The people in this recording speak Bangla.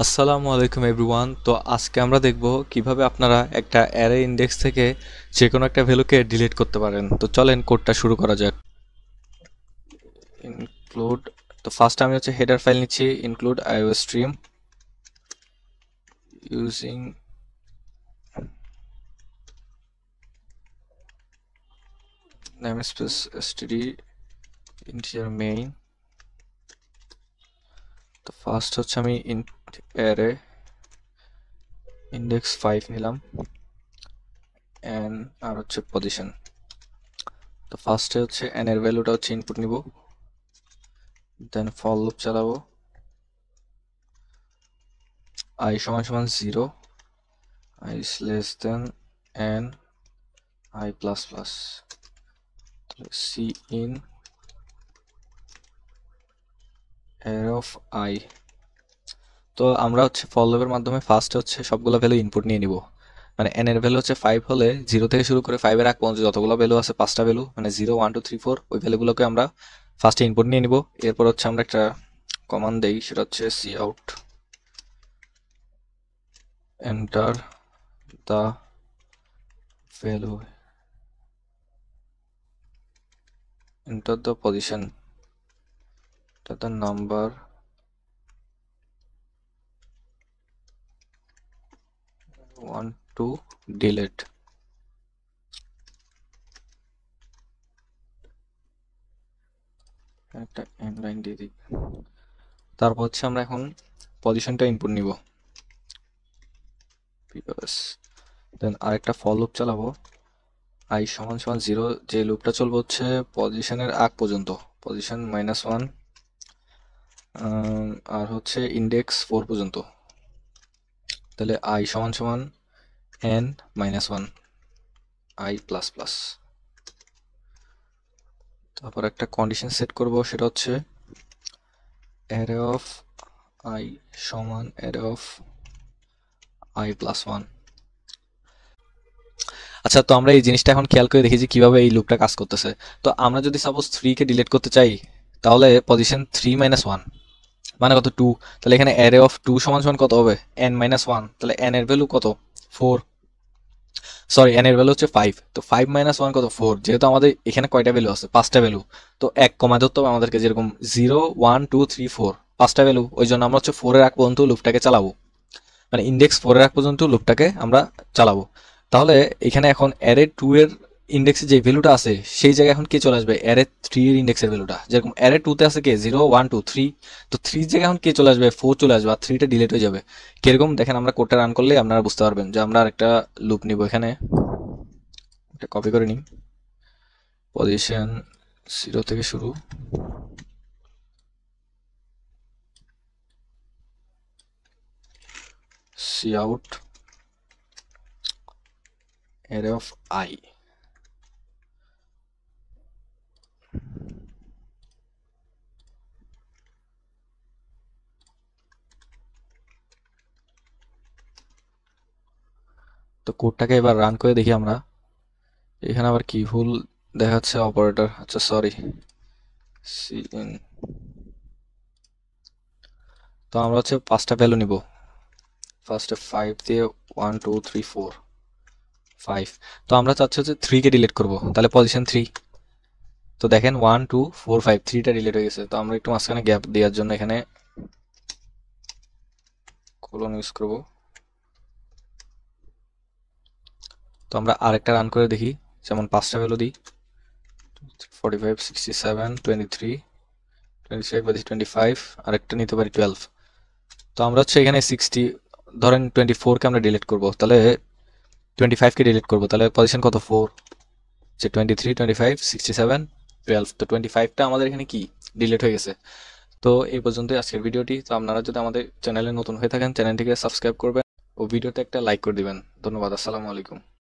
আসসালামু আলাইকুম এভরিওয়ান। তো আজকে আমরা দেখব কিভাবে আপনারা একটা অ্যারে ইন্ডেক্স থেকে যে কোনো একটা ভ্যালুকে ডিলিট করতে পারেন। তো চলেন কোডটা শুরু করা যাক। ইনক্লুড, তো ফার্স্ট আমি হচ্ছে হেডার ফাইল নিচ্ছি, include iostream using namespace std integer main. তো ফার্স্ট হচ্ছে আমি অ্যারে ইন্ডেক্স 5 নিলাম এন আর হচ্ছে পজিশন। তো ফার্স্টে হচ্ছে এন এর ভ্যালুটা হচ্ছে ইনপুট নিব, দেন ফর লুপ চালাবো I সমান সমান 0, I is less than n, I plus plus, c in array of I। তো আমরা হচ্ছে ফর লুপের মাধ্যমে ফার্স্ট হচ্ছে সবগুলো ভ্যালু ইনপুট নিয়ে নিব। মানে n এর ভ্যালু হচ্ছে 5 হলে 0 থেকে শুরু করে 5 এর আগ পর্যন্ত যতগুলো ভ্যালু আছে, পাঁচটা ভ্যালু মানে 0 1 2 3 4, ওই ভ্যালুগুলোকে আমরা ফার্স্টে ইনপুট নিয়ে নিব। এরপর হচ্ছে আমরা একটা কমান্ড দেই, সেটা হচ্ছে cout enter the value, enter the position, enter the number, want to delete। একটা এন্ড লাইন দিয়ে দিই। তারপর হচ্ছে আমরা এখন পজিশনটা ইনপুট নিব, দেন আরেকটা ফর লুপ চালাবো I সমান সমান 0, যে লুপটা চলবে হচ্ছে পজিশনের আগ পর্যন্ত, পজিশন -1 আর হচ্ছে ইন্ডেক্স 4 পর্যন্ত। তাহলে I সমান সমান n -1 I প্লাস প্লাস। তারপর একটা কন্ডিশন সেট করব, সেটা হচ্ছে array of I সমান array of I প্লাস 1। আচ্ছা, তো আমরা এই জিনিসটা এখন খেয়াল করে দেখি যে কিভাবে এই লুপটা কাজ করতেছে। তো আমরা যদি সাপোজ 3 কে ডিলিট করতে চাই, তাহলে পজিশন 3 -1 মানে কত 2। তাহলে এখানে array of 2 সমান সমান কত হবে n -1। তাহলে n এর ভ্যালু কত 4, সরি n এর ভ্যালু হচ্ছে 5। তো 5 -1 কত 4। যেহেতু আমাদের এখানে কয়টা ভ্যালু আছে, পাঁচটা ভ্যালু, তো এক কমা ধরতে হবে আমাদেরকে, যেরকম 0 1 2 3 4, পাঁচটা ভ্যালু। ওই জন্য আমরা হচ্ছে 4 এর আগ পর্যন্ত লুপটাকে চালাবো, মানে ইন্ডেক্স 4 এর আগ পর্যন্ত লুপটাকে আমরা চালাবো। তাহলে এখানে এখন অ্যারে 2 এর ইন্ডেক্সে যে ভ্যালুটা আছে, সেই জায়গায় এখন কে চলে আসবে, অ্যারে 3 এর ইন্ডেক্সের ভ্যালুটা। যেরকম অ্যারে 2 তে আছে কে 0 1 2 3, তো 3 জায়গায় এখন কে চলে আসবে, 4 চলে আসবে, আর 3 টা ডিলিট হয়ে যাবে। কিরকম দেখেন, আমরা কোডটা রান করলে আপনারা বুঝতে পারবেন। যে আমরা আরেকটা লুপ নিব, এখানে এটা কপি করে নিই, পজিশন 0 থেকে শুরু, cout array of I। তো কোডটাকে এবার রান করে দেখি আমরা। এখানে আবার কি ভুল দেখাচ্ছে, অপারেটর, আচ্ছা সরি, সিন। তো আমরা হচ্ছে পাঁচটা ভ্যালু নিব, ফার্স্টে 5 দিয়ে 1 2 3 4 5। তো আমরা চাচ্ছি হচ্ছে 3 কে ডিলিট করব, তাহলে পজিশন 3। তো দেখেন 1 2 4 5, 3টা ডিলিট হয়ে গেছে। তো আমরা একটু মাঝখানে গ্যাপ দেওয়ার জন্য এখানে কোলন ইউজ করব। তো আমরা আরেকটা রান করে দেখি, যেমন পাঁচটা ভ্যালু দিই, 45 67 23 25 বা 25, আরেকটা নিতে পারি 12। তো আমরা হচ্ছে এখানে 60, ধরেন 24 কে আমরা ডিলিট করব, তাহলে 25 কে ডিলিট করব, তাহলে পজিশন কত 4, যে 23 25 67 12। তো 25টা আমাদের এখানে কি ডিলিট হয়ে গেছে। তো এই পর্যন্তই আজকের ভিডিওটি। তো আপনারা যদি আমাদের চ্যানেলে নতুন হয়ে থাকেন, চ্যানেলটিকে সাবস্ক্রাইব করবেন ও ভিডিওতে একটা লাইক করে দিবেন। ধন্যবাদ, আসসালামু আলাইকুম।